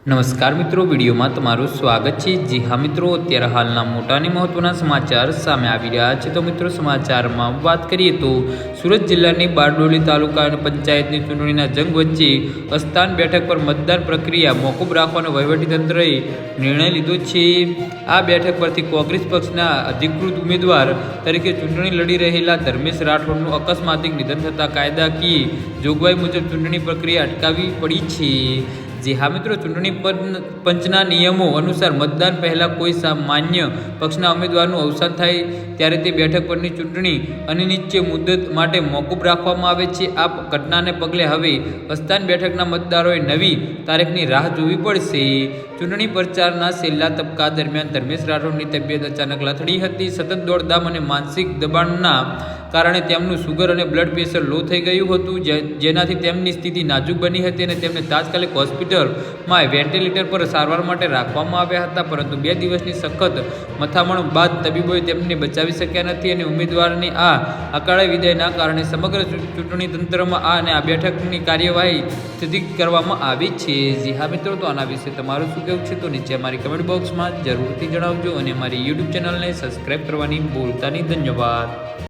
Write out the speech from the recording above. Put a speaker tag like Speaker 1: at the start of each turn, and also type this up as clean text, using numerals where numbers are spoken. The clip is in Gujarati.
Speaker 1: નમસ્કાર મિત્રો, વિડીયોમાં તમારું સ્વાગત છે। જી હા મિત્રો, અત્યારે હાલના મોટા અને મહત્વના સમાચાર સામે આવી રહ્યા છે। તો મિત્રો, સમાચારમાં વાત કરીએ તો સુરત જિલ્લાની બારડોલી તાલુકા પંચાયતની ચૂંટણીના જંગ વચ્ચે અસ્તાન બેઠક પર મતદાન પ્રક્રિયા મોકૂફ રાખવાનો વહીવટીતંત્રએ નિર્ણય લીધો છે। આ બેઠક પરથી કોંગ્રેસ પક્ષના અધિકૃત ઉમેદવાર તરીકે ચૂંટણી લડી રહેલા ધર્મેશ રાઠોડનું અકસ્માતિક નિધન થતાં કાયદાકીય જોગવાઈ મુજબ ચૂંટણી પ્રક્રિયા અટકાવવી પડી છે। જી હા મિત્રો, ચૂંટણી પંચના નિયમો અનુસાર મતદાન પહેલાં કોઈ સામાન્ય પક્ષના ઉમેદવારનું અવસાન થાય ત્યારે તે બેઠક પરની ચૂંટણી અનિશ્ચિત મુદ્દત માટે મોકૂફ રાખવામાં આવે છે। આ ઘટનાને પગલે હવે અસ્તાન બેઠકના મતદારોએ નવી તારીખની રાહ જોવી પડશે। ચૂંટણી પ્રચારના છેલ્લા તબક્કા દરમિયાન ધર્મેશ રાઠોડની તબિયત અચાનક લથડી હતી। સતત દોડધામ અને માનસિક દબાણના કારણે તેમનું સુગર અને બ્લડ પ્રેશર લો થઈ ગયું હતું, જેનાથી તેમની સ્થિતિ નાજુક બની હતી અને તેમને તાત્કાલિક હોસ્પિટલમાં વેન્ટિલેટર પર સારવાર માટે રાખવામાં આવ્યા હતા। પરંતુ 2 દિવસની સખત મથામણ બાદ તબીબોએ તેમને બચાવી શક્યા નથી અને ઉમેદવારની આ અકાળે વિદાયના કારણે સમગ્ર ચૂંટણી તંત્રમાં આ બેઠકની કાર્યવાહી સ્થગિત કરવામાં આવી છે। જી હા મિત્રો, તો આના વિશે તમારું શું કહેવું છે તો નીચે અમારી કમેન્ટ બોક્સમાં જરૂરથી જણાવજો અને અમારી યુટ્યુબ ચેનલને સબસ્ક્રાઈબ કરવાની ભૂલતા નહીં। ધન્યવાદ।